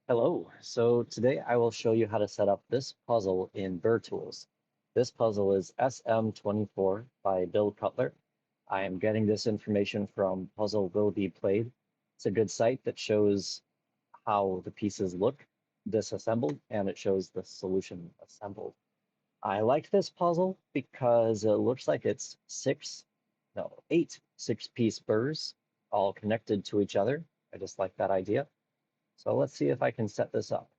Hello. So today I will show you how to set up this puzzle in BurrTools. This puzzle is SM24 by Bill Cutler. I am getting this information from Puzzle Will Be Played. It's a good site that shows how the pieces look disassembled and it shows the solution assembled. I like this puzzle because it looks like it's eight six-piece burrs all connected to each other. I just like that idea. So let's see if I can set this up.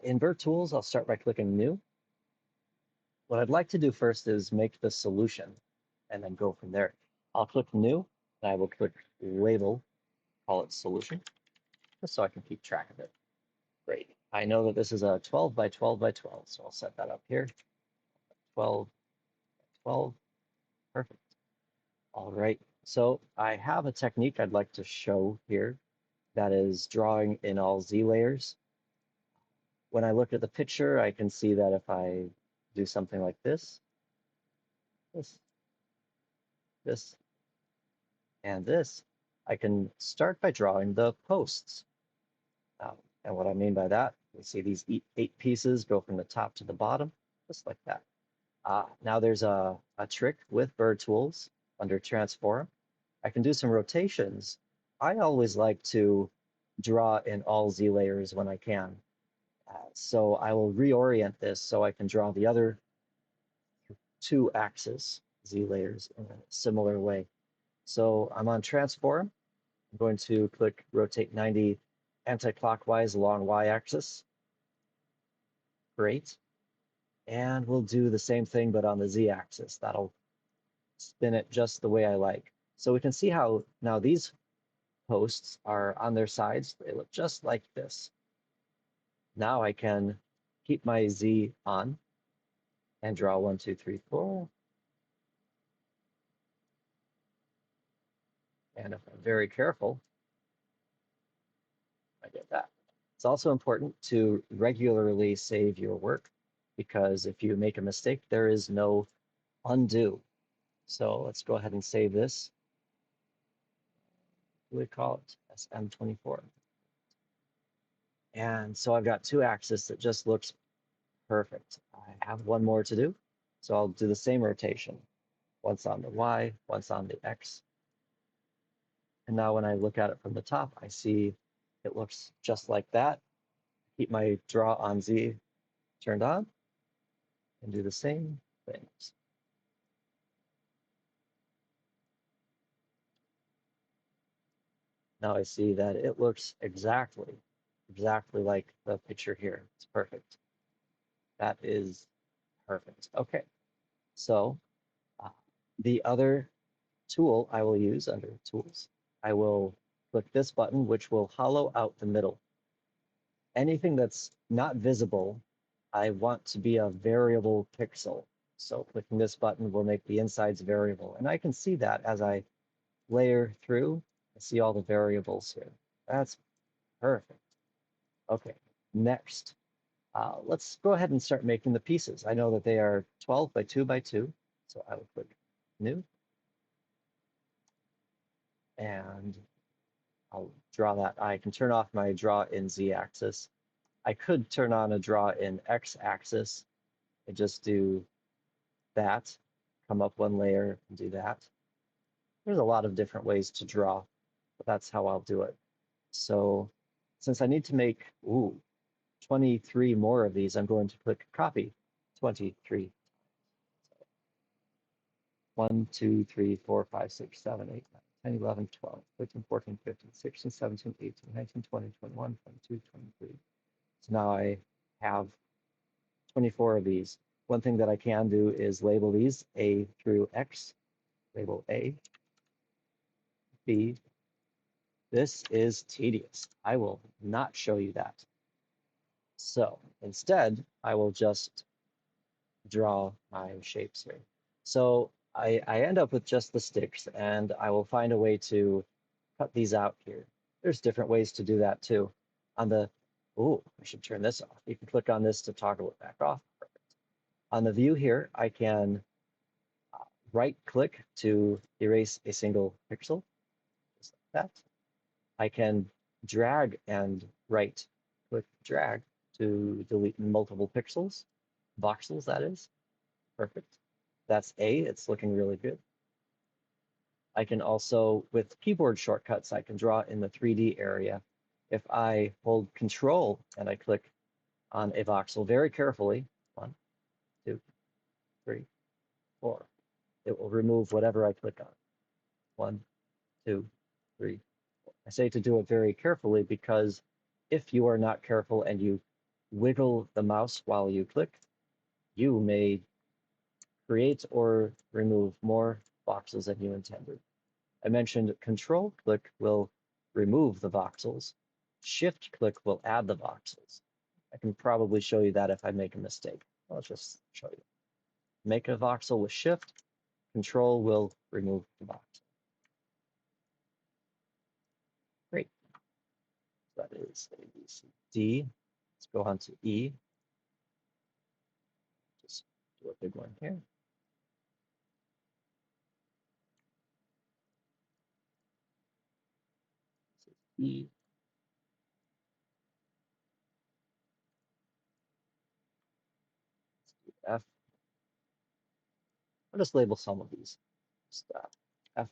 In BurrTools, I'll start by clicking New. What I'd like to do first is make the solution and then go from there. I'll click New, and I will click Label, call it Solution, just so I can keep track of it. Great. I know that this is a 12 by 12 by 12, so I'll set that up here. 12 by 12, perfect. All right, so I have a technique I'd like to show here that is drawing in all Z layers. When I look at the picture, I can see that if I do something like this, this, and this, I can start by drawing the posts. And what I mean by that, you see these eight pieces go from the top to the bottom, just like that. Now there's a trick with BurrTools under Transform. I can do some rotations. I always like to draw in all Z layers when I can. So I will reorient this so I can draw the other two axes, Z layers, in a similar way. So I'm on Transform. I'm going to click Rotate 90 anti-clockwise along Y-axis. Great. And we'll do the same thing, but on the Z-axis. That'll spin it just the way I like. So we can see how now these posts are on their sides. They look just like this. Now I can keep my Z on and draw 1, 2, 3, 4. And if I'm very careful, I get that. It's also important to regularly save your work because if you make a mistake, there is no undo. So let's go ahead and save this. We call it SM24. And so I've got two axes that just looks perfect. I have one more to do. So I'll do the same rotation. Once on the Y, once on the X. And now when I look at it from the top, I see it looks just like that. Keep my draw on Z turned on and do the same things. Now I see that it looks exactly like the picture here. It's perfect. That is perfect. Okay, so uh, the other tool I will use under Tools, I will click this button, which will hollow out the middle. Anything that's not visible, I want to be a variable pixel. So clicking this button will make the insides variable. And I can see that as I layer through, I see all the variables here. That's perfect. Okay, next, let's go ahead and start making the pieces. I know that they are 12 by 2 by 2, so I will click New, and I'll draw that. I can turn off my draw in Z-axis. I could turn on a draw in X-axis and just do that, come up one layer and do that. There's a lot of different ways to draw, but that's how I'll do it. So since I need to make 23 more of these, I'm going to click Copy 23. 1, 2, 3, 4, 5, 6, 7, 8, 9, 10, 11, 12, 13, 14, 15, 16, 17, 18, 19, 20, 21, 22, 23. So now I have 24 of these. One thing that I can do is label these A through X. Label A, B. This is tedious. I will not show you that. So instead, I will just draw my shapes here. So I end up with just the sticks, and I will find a way to cut these out here. There's different ways to do that too. On the, I should turn this off. You can click on this to toggle it back off. Perfect. On the view here, I can right click to erase a single pixel, just like that. I can drag and right click drag to delete multiple pixels, voxels that is. Perfect. That's A, it's looking really good. I can also, with keyboard shortcuts, I can draw in the 3D area. If I hold Control and I click on a voxel very carefully, 1, 2, 3, 4, it will remove whatever I click on. 1, 2, 3. I say to do it very carefully because if you are not careful and you wiggle the mouse while you click, you may create or remove more voxels than you intended. I mentioned control click will remove the voxels. Shift click will add the voxels. I can probably show you that if I make a mistake. I'll just show you. Make a voxel with shift, control will remove the voxel. Great. That is A, B, C, D. Let's go on to E. Just do a big one here. This is E. Let's do F. I'll just label some of these. Just, F,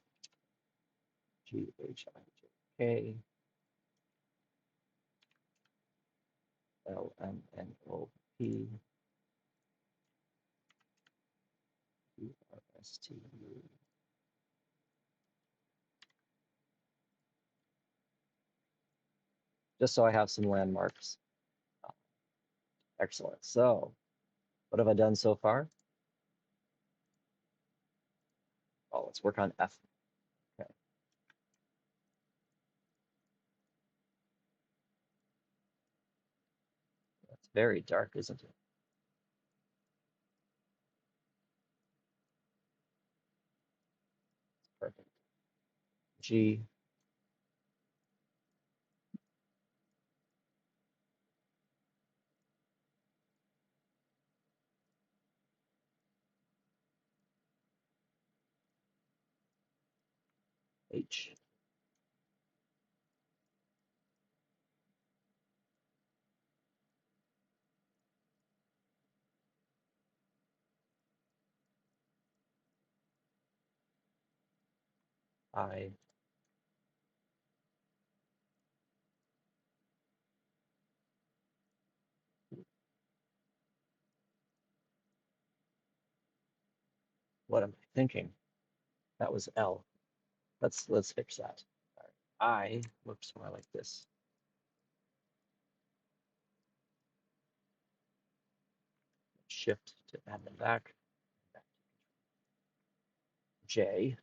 G, H, I, J, K, L, M, N, O, P, Q, R, S, T, U. Just so I have some landmarks. Excellent. So what have I done so far? Oh, let's work on F. Okay. That's very dark, isn't it? Perfect. G, H. I. What am I thinking? That was L. Let's fix that. All right. I looks more like this. Shift to add them back. J.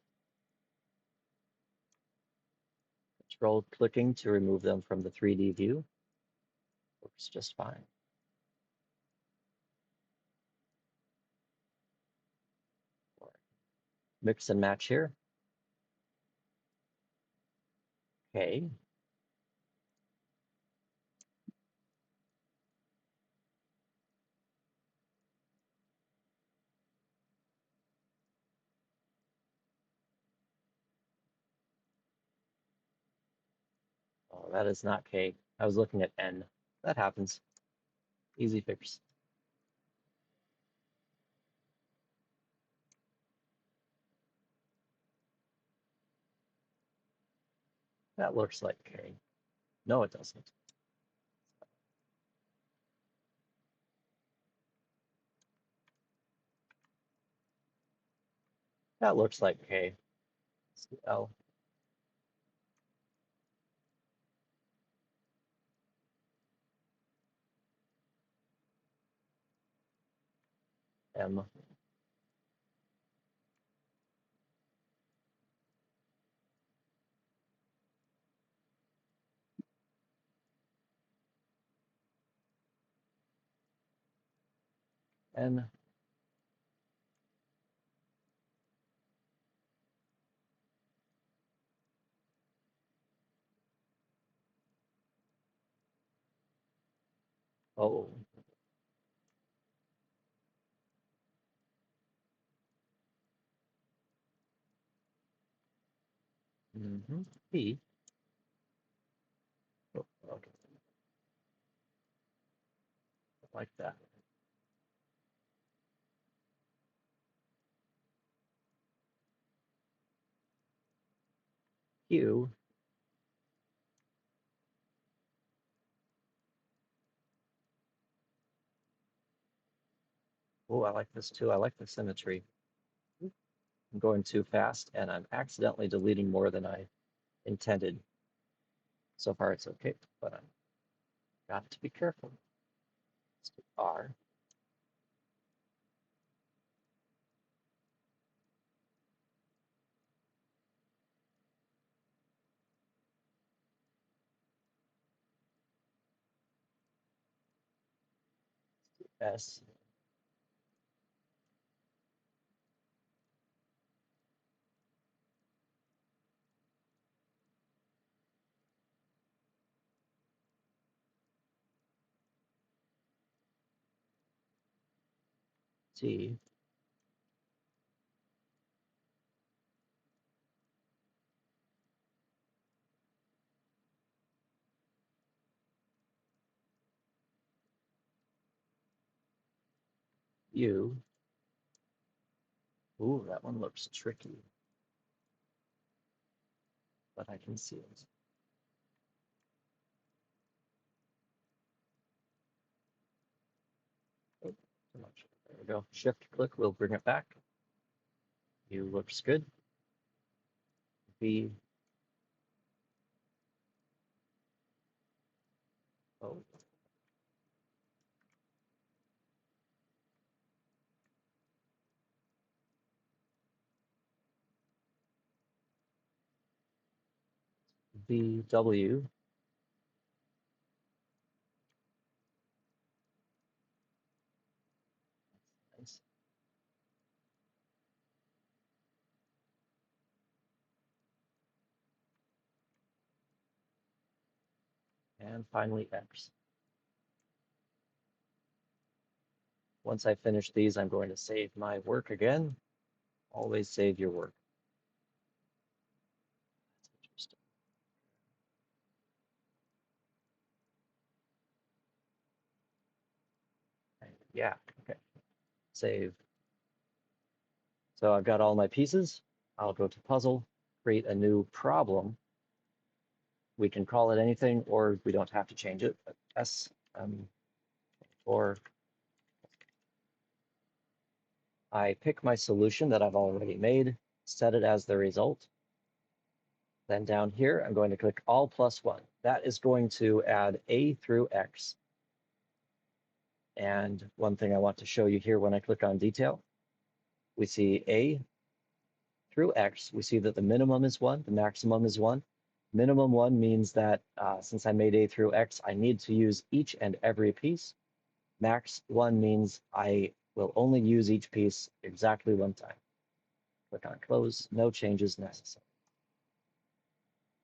Control clicking to remove them from the 3D view. Works just fine. Mix and match here. K. Oh, that is not K. I was looking at N. That happens. Easy fix. That looks like K. No, it doesn't. That looks like K. L, M, N, O, P, like that. Q. Oh, I like this too. I like the symmetry. I'm going too fast and I'm accidentally deleting more than I intended. So far it's okay, but I've got to be careful. Let's do R. S. T. U. Ooh, that one looks tricky, but I can see it. Oh, too much. There we go. Shift click will bring it back. U looks good. V. Oh, V. W. Nice. And finally X. Once I finish these, I'm going to save my work again. Always save your work. That's interesting. Yeah, okay. Save. So I've got all my pieces. I'll go to puzzle, create a new problem. We can call it anything, or we don't have to change it. S, or I pick my solution that I've already made, set it as the result. Then down here, I'm going to click all plus one. That is going to add A through X. And one thing I want to show you here when I click on detail, we see A through X. We see that the minimum is one, the maximum is one. Minimum one means that since I made A through X, I need to use each and every piece. Max one means I will only use each piece exactly one time. Click on close, no changes necessary.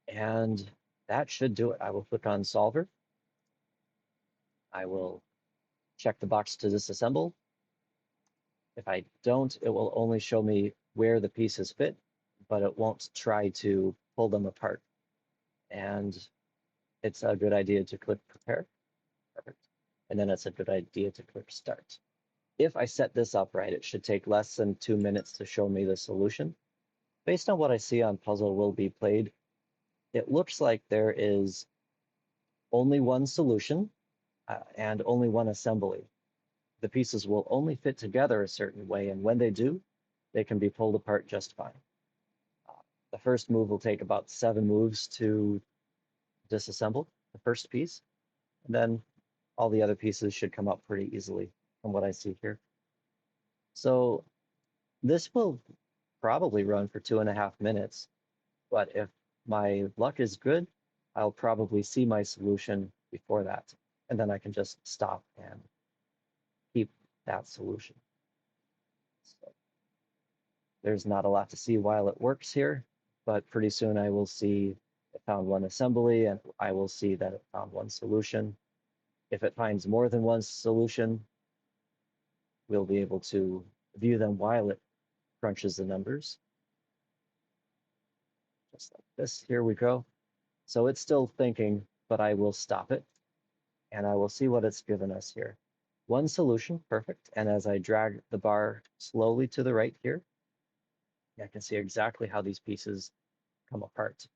And that should do it. I will click on solver. I will check the box to disassemble. If I don't, it will only show me where the pieces fit, but it won't try to pull them apart. And it's a good idea to click prepare. Perfect. And then it's a good idea to click start. If I set this up right, it should take less than 2 minutes to show me the solution. Based on what I see on Puzzle Will Be Played, it looks like there is only one solution and only one assembly. The pieces will only fit together a certain way, and when they do, they can be pulled apart just fine. The first move will take about 7 moves to disassemble the first piece, and then all the other pieces should come up pretty easily from what I see here. So this will probably run for 2.5 minutes, but if my luck is good, I'll probably see my solution before that, and then I can just stop and keep that solution. So there's not a lot to see while it works here, but pretty soon I will see it found one assembly and I will see that it found one solution. If it finds more than one solution, we'll be able to view them while it crunches the numbers. Just like this, here we go. So it's still thinking, but I will stop it and I will see what it's given us here. One solution, perfect. And as I drag the bar slowly to the right here, I can see exactly how these pieces come apart.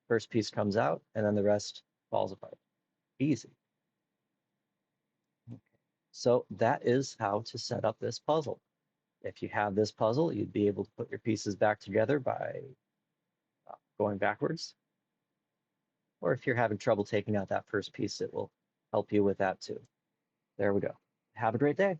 First piece comes out, and then the rest falls apart. Easy. So that is how to set up this puzzle. If you have this puzzle, you'd be able to put your pieces back together by going backwards. Or if you're having trouble taking out that first piece, it will help you with that too. There we go. Have a great day.